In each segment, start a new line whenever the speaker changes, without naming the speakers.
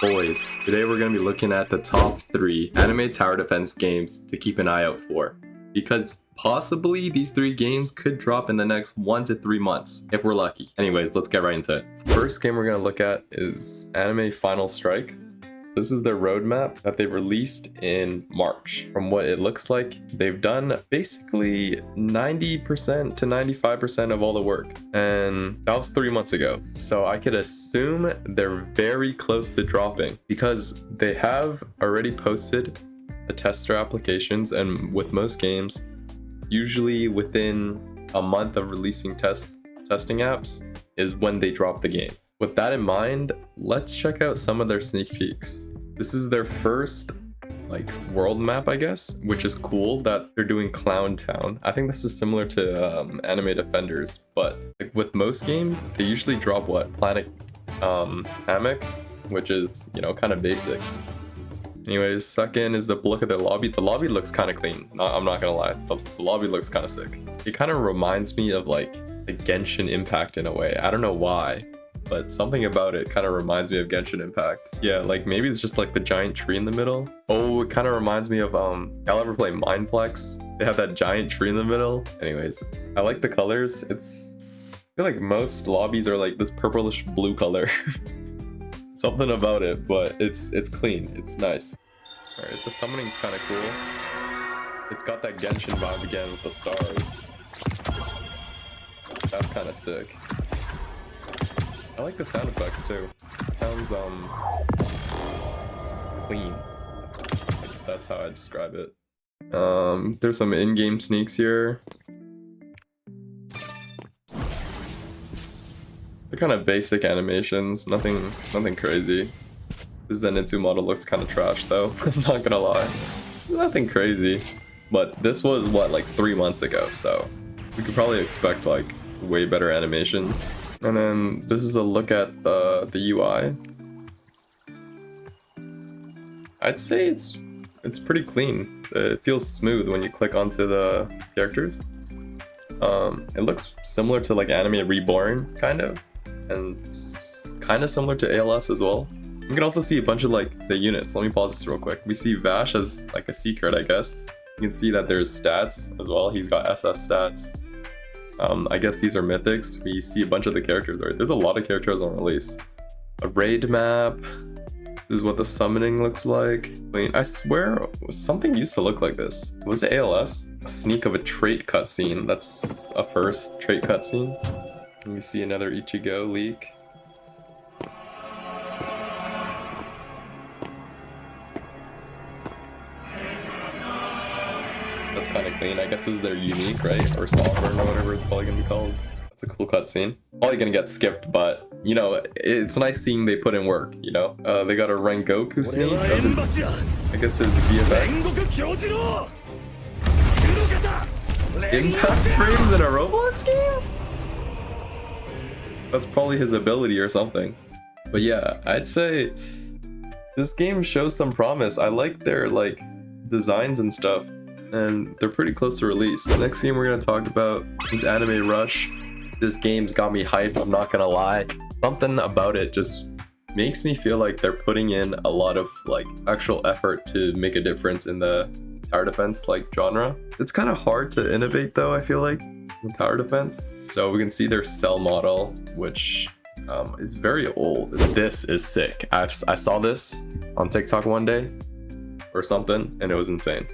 Boys, today we're going to be looking at the top 3 anime tower defense games to keep an eye out for. Because possibly these 3 games could drop in the next 1 to 3 months, if we're lucky. Anyways, let's get right into it. First game we're going to look at is Anime Final Strike. This is their roadmap that they released in March. From what it looks like, they've done basically 90% to 95% of all the work. And that was 3 months ago. So I could assume they're very close to dropping because they have already posted the tester applications, and with most games, usually within a month of releasing testing apps is when they drop the game. With that in mind, let's check out some of their sneak peeks. This is their first world map, I guess, which is cool that they're doing Clown Town. I think this is similar to Anime Defenders, but with most games, they usually drop Planet Hammock, which is, kind of basic. Anyways, second is the look at the lobby. The lobby looks kind of clean. I'm not gonna lie, the lobby looks kind of sick. It kind of reminds me of the Genshin Impact in a way. I don't know why, but something about it kind of reminds me of Genshin Impact. Yeah, maybe it's just the giant tree in the middle. Oh, it kind of reminds me of y'all ever play Mindplex? They have that giant tree in the middle. Anyways, I like the colors. I feel like most lobbies are this purplish blue color. Something about it, but it's clean. It's nice. All right, the summoning's kind of cool. It's got that Genshin vibe again with the stars. That's kind of sick. I like the sound effects too. Sounds clean. That's how I describe it. There's some in-game sneaks here. They're kind of basic animations, nothing crazy. This Zenitsu model looks kind of trash though. I'm not gonna lie. Nothing crazy. But this was what, 3 months ago, so we could probably expect way better animations. And then this is a look at the UI. I'd say it's pretty clean. It feels smooth when you click onto the characters. It looks similar to Anime Reborn, kind of, and kind of similar to ALS as well. You can also see a bunch of the units. Let me pause this real quick. We see Vash as a secret, I guess. You can see that there's stats as well. He's got SS stats. I guess these are mythics. We see a bunch of the characters. Right? There's a lot of characters on release. A raid map. This is what the summoning looks like. Wait, I swear something used to look like this. Was it ALS? A sneak of a trait cutscene. That's a first trait cutscene. And we see another Ichigo leak. That's kind of clean. I guess this is their unique, right? Or sovereign or whatever it's probably gonna be called. That's a cool cutscene. Probably gonna get skipped, but it's nice seeing they put in work, They got a Rengoku sneak of his, I guess his VFX. Impact frames in a Roblox game? That's probably his ability or something. But yeah, I'd say this game shows some promise. I like their designs and stuff, and they're pretty close to release. The next game we're gonna talk about is Anime Rush. This game's got me hyped, I'm not gonna lie. Something about it just makes me feel like they're putting in a lot of actual effort to make a difference in the tower defense genre. It's kind of hard to innovate though, I feel like, in tower defense. So we can see their cell model, which is very old. This is sick. I saw this on TikTok one day or something, and it was insane.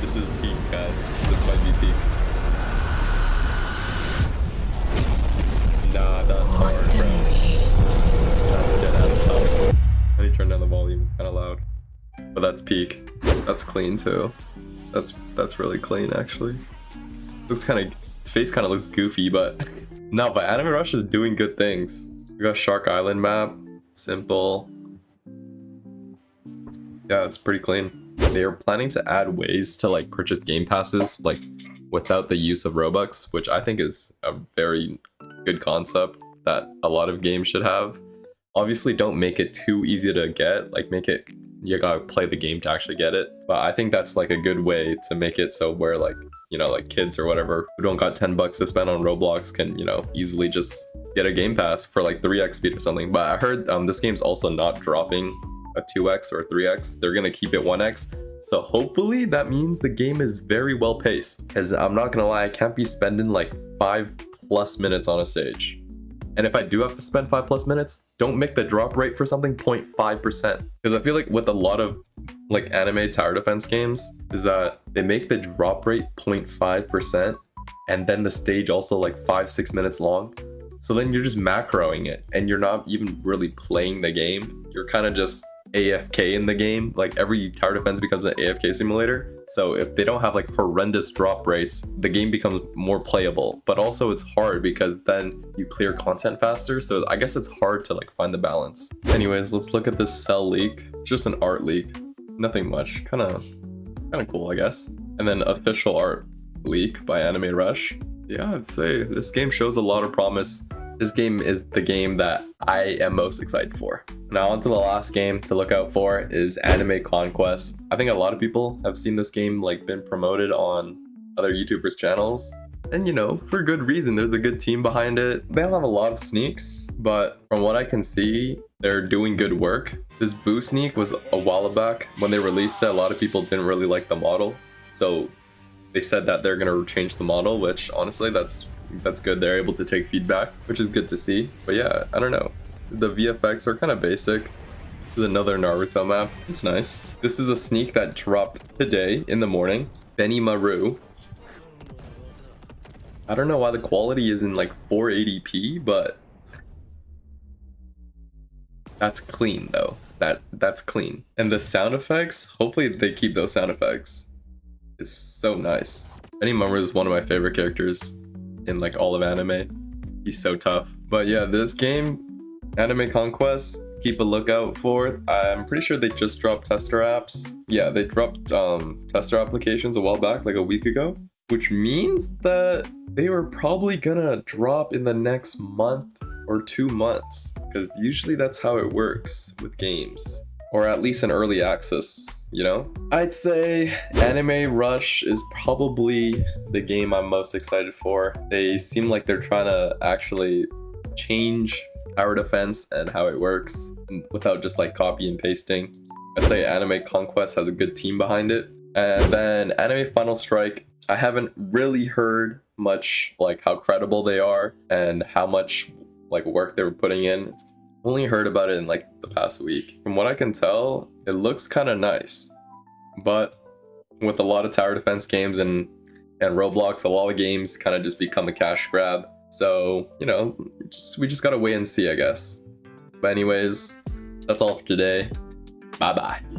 This is peak, guys. This might be peak. Nah, that's hard, bro. Get out of town. I need to turn down the volume. It's kind of loud. But that's peak. That's clean too. That's really clean, actually. Looks kind of, his face kind of looks goofy, but no. But Anime Rush is doing good things. We got Shark Island map. Simple. Yeah, it's pretty clean. They are planning to add ways to purchase game passes without the use of Robux, which I think is a very good concept that a lot of games should have. Obviously, don't make it too easy to get. Like, make it, you gotta play the game to actually get it. But I think that's like a good way to make it so where like, you know, like kids or whatever who don't got 10 bucks to spend on Roblox can, you know, easily just get a game pass for like 3x speed or something. But I heard this game's also not dropping a 2x or 3x. They're gonna keep it 1x. So hopefully that means the game is very well paced. Because I'm not gonna lie, I can't be spending like 5+ minutes on a stage. And if I do have to spend 5+ minutes, don't make the drop rate for something 0.5%. Because I feel like with a lot of like anime tower defense games is that they make the drop rate 0.5% and then the stage also like 5-6 minutes long. So then you're just macroing it and you're not even really playing the game. You're kind of just AFK in the game. Like every tower defense becomes an AFK simulator. So if they don't have like horrendous drop rates, the game becomes more playable. But also it's hard because then you clear content faster. So I guess it's hard to like find the balance. Anyways, let's look at this cell leak. Just an art leak. Nothing much. Kind of cool, I guess. And then official art leak by Anime Rush. Yeah, I'd say this game shows a lot of promise. This game is the game that I am most excited for. Now on to the last game to look out for is Anime Conquest. I think a lot of people have seen this game like been promoted on other YouTubers' channels. And you know, for good reason, there's a good team behind it. They don't have a lot of sneaks, but from what I can see, they're doing good work. This Boo sneak was a while back. When they released it, a lot of people didn't really like the model. So they said that they're gonna change the model, which honestly, that's good. They're able to take feedback, which is good to see. But yeah, I don't know. The VFX are kind of basic. There's another Naruto map. It's nice. This is a sneak that dropped today in the morning. Benny Maru. I don't know why the quality is in like 480p, but that's clean though. That's clean. And the sound effects, hopefully they keep those sound effects. It's so nice. Benny Maru is one of my favorite characters in like all of anime. He's so tough. But yeah, this game, Anime Conquest, keep a lookout for it. I'm pretty sure they just dropped tester apps. Yeah, they dropped tester applications a while back, like a week ago, which means that they were probably gonna drop in the next month or 2 months, because usually that's how it works with games, or at least an early access, you know? I'd say Anime Rush is probably the game I'm most excited for. They seem like they're trying to actually change tower defense and how it works without just like copy and pasting. I'd say Anime Conquest has a good team behind it. And then Anime Final Strike, I haven't really heard much like how credible they are and how much like work they were putting in. It's only heard about it in like the past week. From what I can tell, it looks kind of nice. But with a lot of tower defense games and Roblox, a lot of games kind of just become a cash grab. So, you know, we just gotta wait and see, I guess. But anyways, that's all for today. Bye-bye.